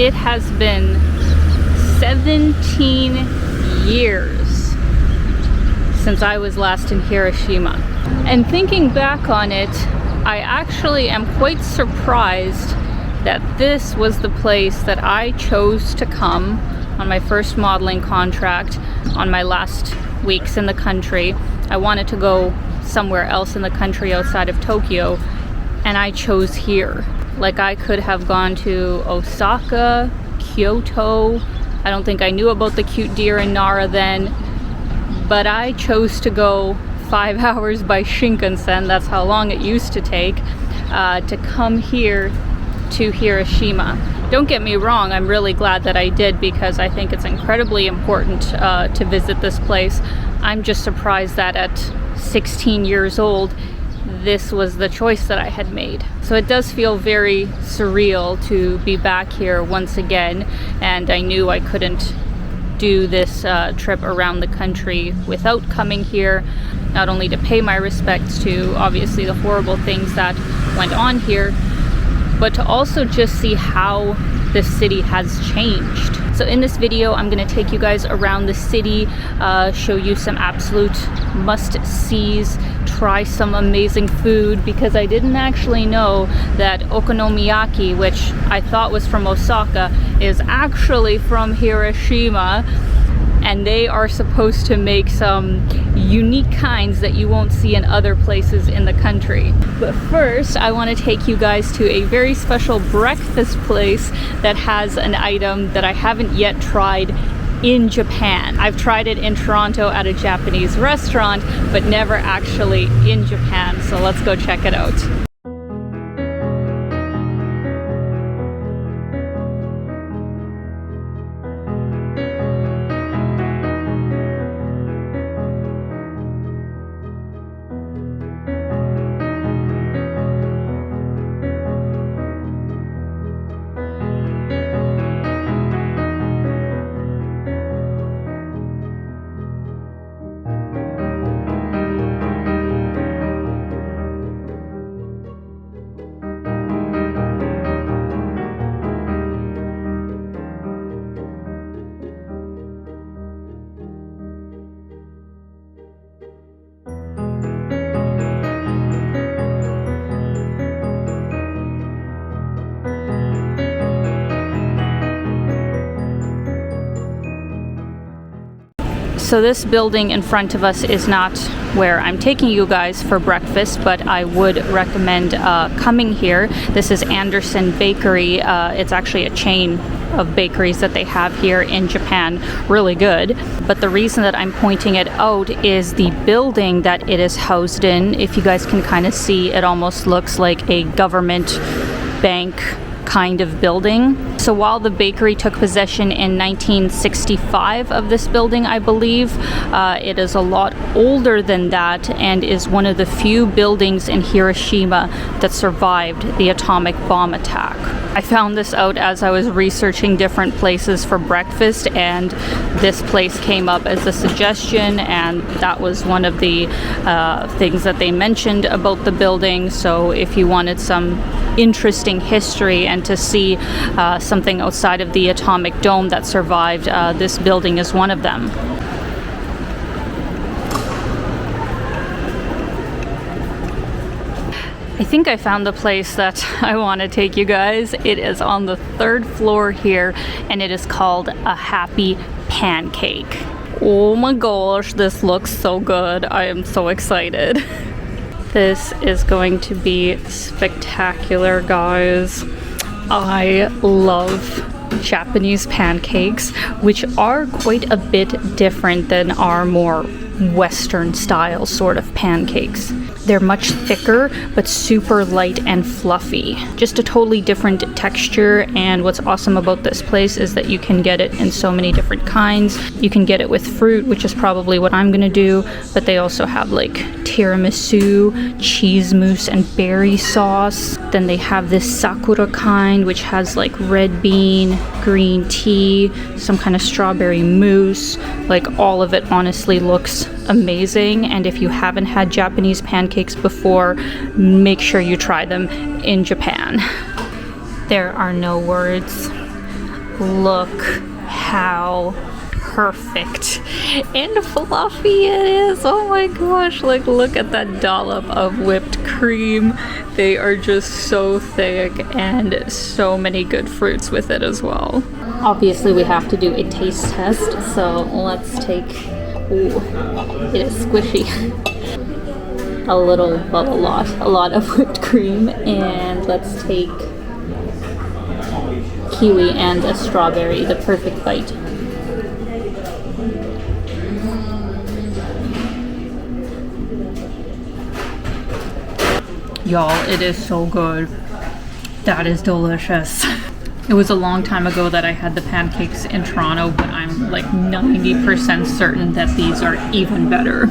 it has been 17 years since I was last in Hiroshima. And thinking back on it, I actually am quite surprised that this was the place that I chose to come on my first modeling contract on my last weeks in the country. I wanted to go somewhere else in the country outside of Tokyo, and I chose here. Like, I could have gone to Osaka, Kyoto. I don't think I knew about the cute deer in Nara then, but I chose to go 5 hours by Shinkansen, that's how long it used to take, to come here to Hiroshima. Don't get me wrong, I'm really glad that I did, because I think it's incredibly important to visit this place. I'm just surprised that at 16 years old, this was the choice that I had made. So it does feel very surreal to be back here once again, and I knew I couldn't do this trip around the country without coming here, not only to pay my respects to obviously the horrible things that went on here, but to also just see how this city has changed. So in this video, I'm going to take you guys around the city, show you some absolute must-sees, try some amazing food, because I didn't actually know that Okonomiyaki, which I thought was from Osaka, is actually from Hiroshima, and they are supposed to make some unique kinds that you won't see in other places in the country. But first, I want to take you guys to a very special breakfast place that has an item that I haven't yet tried in Japan. I've tried it in Toronto at a Japanese restaurant, but never actually in Japan. So let's go check it out. So this building in front of us is not where I'm taking you guys for breakfast, but I would recommend coming here. This is Anderson Bakery. It's actually a chain of bakeries that they have here in Japan. Really good. But the reason that I'm pointing it out is the building that it is housed in. If you guys can kind of see, it almost looks like a government bank kind of building. So while the bakery took possession in 1965 of this building, I believe, it is a lot older than that and is one of the few buildings in Hiroshima that survived the atomic bomb attack. I found this out as I was researching different places for breakfast, and this place came up as a suggestion, and that was one of the things that they mentioned about the building. So if you wanted some interesting history and to see something outside of the atomic dome that survived, this building is one of them. I think I found the place that I want to take you guys. It is on the 3rd floor here, and it is called a Happy Pancake. Oh my gosh, this looks so good. I am so excited. This is going to be spectacular, guys. I love Japanese pancakes, which are quite a bit different than our more Western style sort of pancakes. They're much thicker, but super light and fluffy. Just a totally different texture, and what's awesome about this place is that you can get it in so many different kinds. You can get it with fruit, which is probably what I'm gonna do, but they also have like tiramisu, cheese mousse, and berry sauce. Then they have this sakura kind, which has like red bean, green tea, some kind of strawberry mousse. Like, all of it honestly looks amazing, and if you haven't had Japanese pancakes before, make sure you try them in Japan. There are no words. Look how perfect and fluffy it is. Oh my gosh, like look at that dollop of whipped cream. They are just so thick, and so many good fruits with it as well. Obviously we have to do a taste test, so let's take, ooh, it is squishy. A little, well, a lot of whipped cream, and let's take kiwi and a strawberry, the perfect bite. Y'all, it is so good. That is delicious. It was a long time ago that I had the pancakes in Toronto, but I'm like 90% certain that these are even better.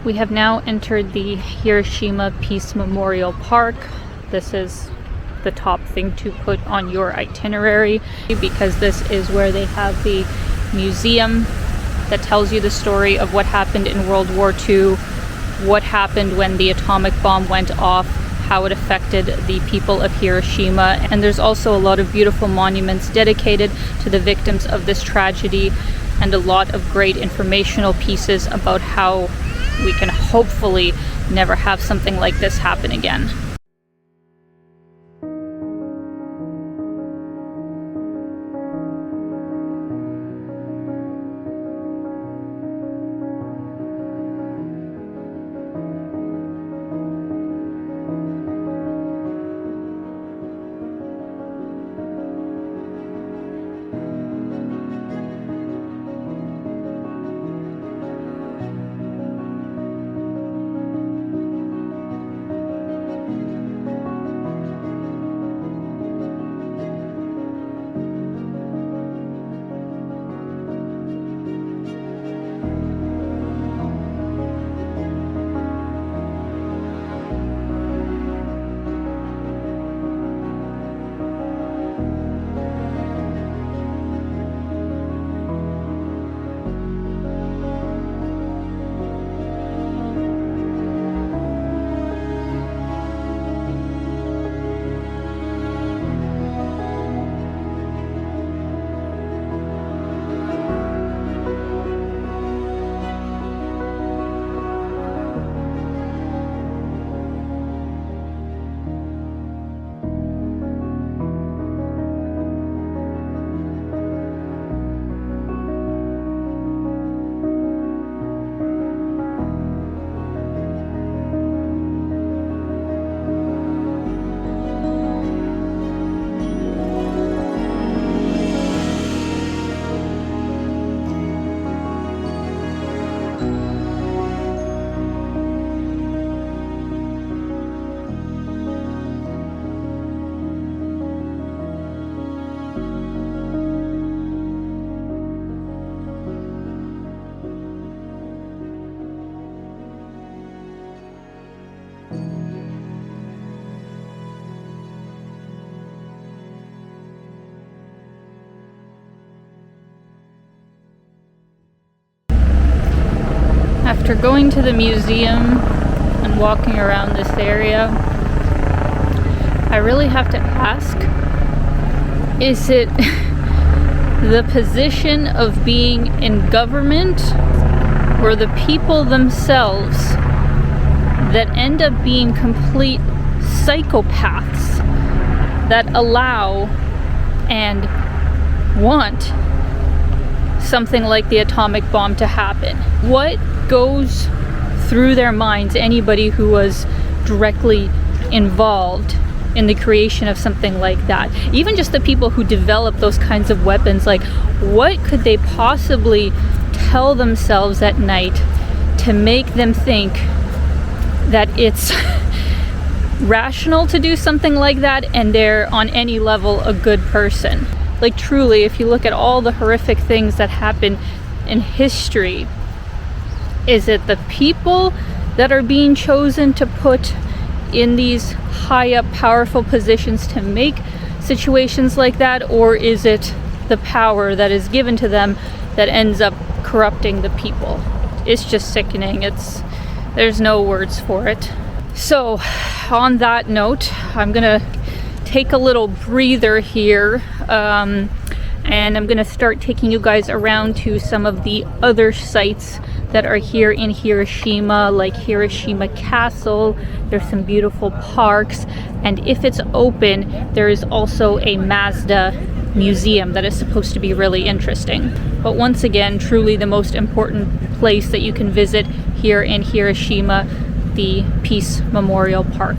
We have now entered the Hiroshima Peace Memorial Park. This is the top thing to put on your itinerary because this is where they have the museum that tells you the story of what happened in World War II, what happened when the atomic bomb went off, how it affected the people of Hiroshima. And there's also a lot of beautiful monuments dedicated to the victims of this tragedy, and a lot of great informational pieces about how we can hopefully never have something like this happen again. After going to the museum and walking around this area, I really have to ask, is it the position of being in government or the people themselves that end up being complete psychopaths that allow and want something like the atomic bomb to happen? What goes through their minds, anybody who was directly involved in the creation of something like that? Even just the people who develop those kinds of weapons, like, what could they possibly tell themselves at night to make them think that it's rational to do something like that and they're on any level a good person? Like, truly, if you look at all the horrific things that happen in history, is it the people that are being chosen to put in these high up powerful positions to make situations like that, or is it the power that is given to them that ends up corrupting the people? It's just sickening. There's no words for it. So on that note, I'm gonna take a little breather here, and I'm gonna start taking you guys around to some of the other sites that are here in Hiroshima, like Hiroshima Castle. There's some beautiful parks, and if it's open, there is also a Mazda museum that is supposed to be really interesting. But once again, truly the most important place that you can visit here in Hiroshima, the Peace Memorial Park.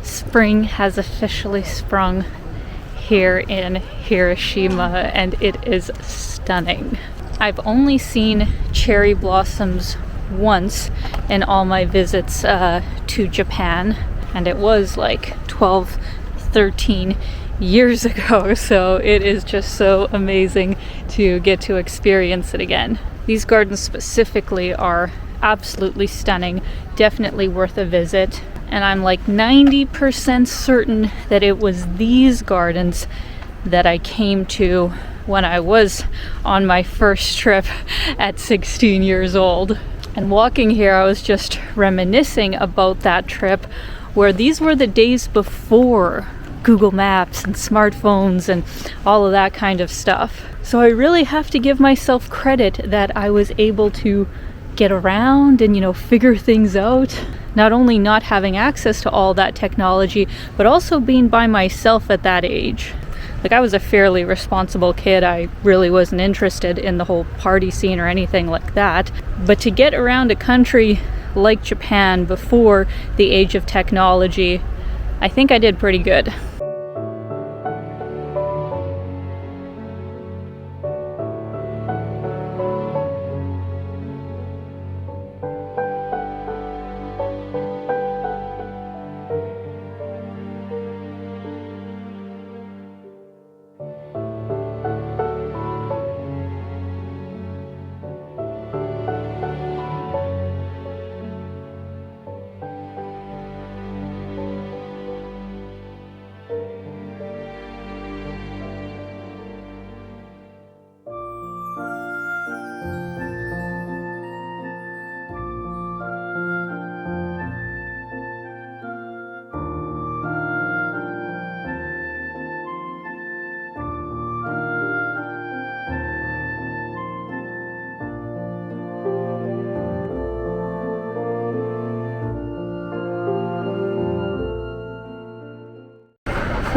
Spring has officially sprung here in Hiroshima, and it is stunning. I've only seen cherry blossoms once in all my visits to Japan, and it was like 12, 13 years ago, so it is just so amazing to get to experience it again. These gardens specifically are absolutely stunning, definitely worth a visit. And I'm like 90% certain that it was these gardens that I came to when I was on my first trip at 16 years old. And walking here, I was just reminiscing about that trip, where these were the days before Google Maps and smartphones and all of that kind of stuff. So I really have to give myself credit that I was able to get around and, figure things out. Not only not having access to all that technology, but also being by myself at that age. Like, I was a fairly responsible kid. I really wasn't interested in the whole party scene or anything like that. But to get around a country like Japan before the age of technology, I think I did pretty good.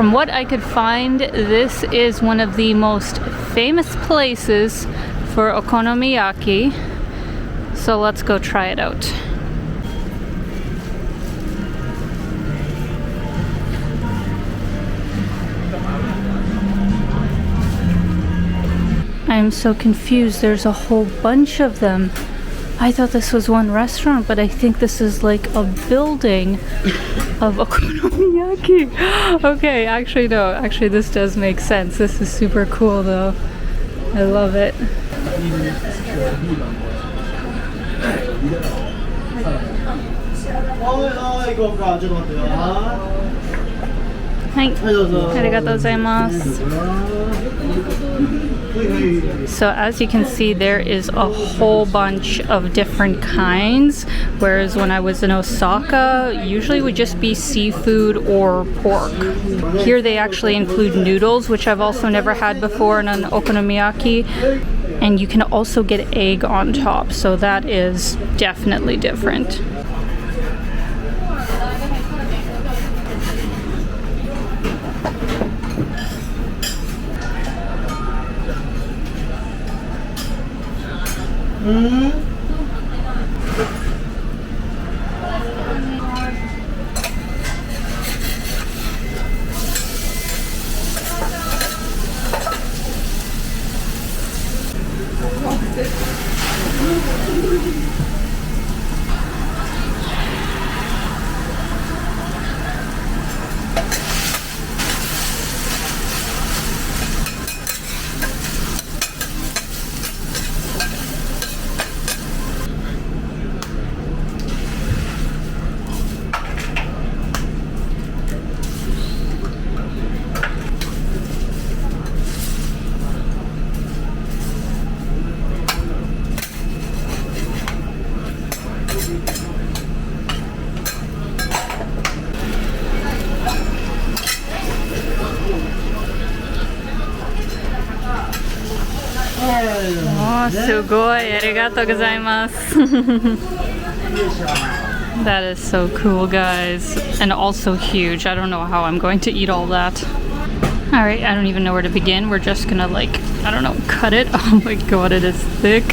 From what I could find, this is one of the most famous places for Okonomiyaki. So let's go try it out. I'm so confused. There's a whole bunch of them. I thought this was one restaurant, but I think this is like a building of Okonomiyaki. Okay, actually no. Actually, this does make sense. This is super cool though. I love it. Hi. Arigatou gozaimasu. So as you can see, there is a whole bunch of different kinds, whereas when I was in Osaka, usually would just be seafood or pork. Here they actually include noodles, which I've also never had before in an okonomiyaki, and you can also get egg on top, so that is definitely different. Oh, sugoi, arigatou gozaimasu. That is so cool, guys, and also huge. I don't know how I'm going to eat all that. All right, I don't even know where to begin. We're just gonna like, I don't know, cut it. Oh my god, it is thick.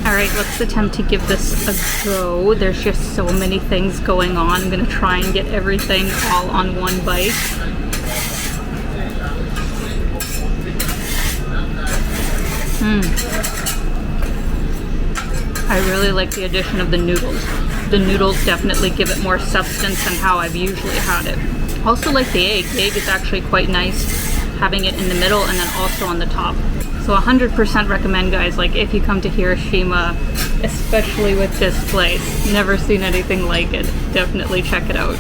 All right, let's attempt to give this a go. There's just so many things going on. I'm gonna try and get everything all on one bite. I really like the addition of the noodles. The noodles definitely give it more substance than how I've usually had it. Also like the egg. The egg is actually quite nice, having it in the middle and then also on the top. So 100% recommend, guys, like if you come to Hiroshima, especially with this place. Never seen anything like it. Definitely check it out.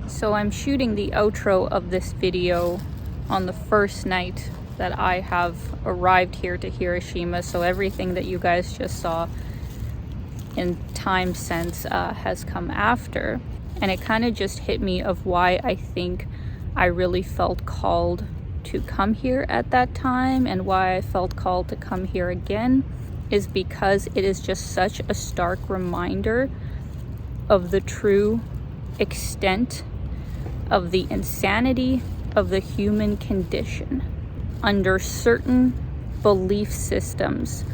So I'm shooting the outro of this video on the first night that I have arrived here to Hiroshima. So everything that you guys just saw in time sense has come after. And it kind of just hit me of why I think I really felt called to come here at that time, and why I felt called to come here again is because it is just such a stark reminder of the true extent of the insanity of the human condition under certain belief systems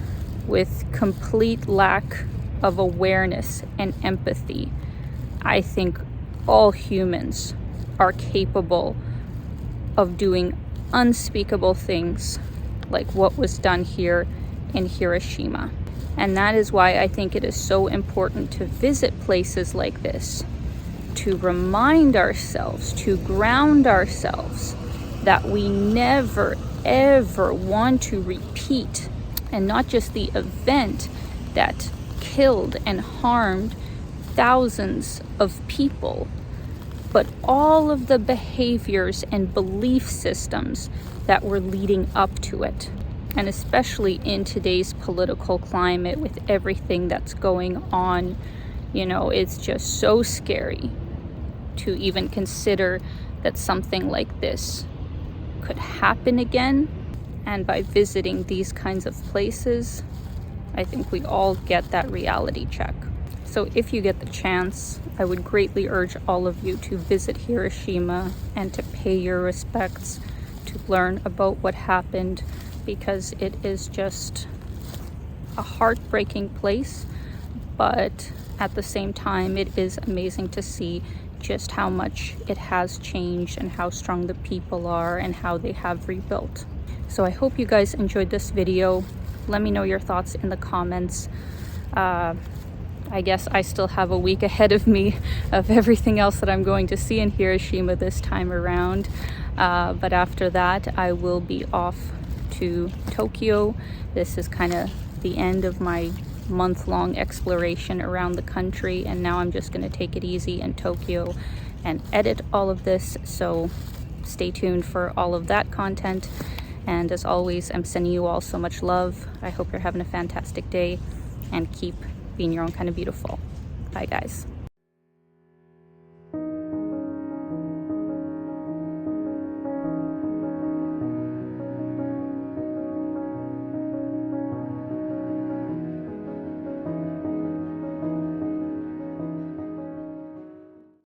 with complete lack of awareness and empathy. I think all humans are capable of doing unspeakable things like what was done here in Hiroshima. And that is why I think it is so important to visit places like this, to remind ourselves, to ground ourselves that we never ever want to repeat, and not just the event that killed and harmed thousands of people, but all of the behaviors and belief systems that were leading up to it. And especially in today's political climate with everything that's going on, you know, it's just so scary to even consider that something like this could happen again. And by visiting these kinds of places, I think we all get that reality check. So if you get the chance, I would greatly urge all of you to visit Hiroshima and to pay your respects, to learn about what happened, because it is just a heartbreaking place, but at the same time, it is amazing to see just how much it has changed and how strong the people are and how they have rebuilt. So I hope you guys enjoyed this video. Let me know your thoughts in the comments. I guess I still have a week ahead of me of everything else that I'm going to see in Hiroshima this time around. But after that, I will be off to Tokyo. This is kind of the end of my month-long exploration around the country, and now I'm just going to take it easy in Tokyo and edit all of this. So stay tuned for all of that content. And as always, I'm sending you all so much love. I hope you're having a fantastic day, and keep being your own kind of beautiful. Bye, guys.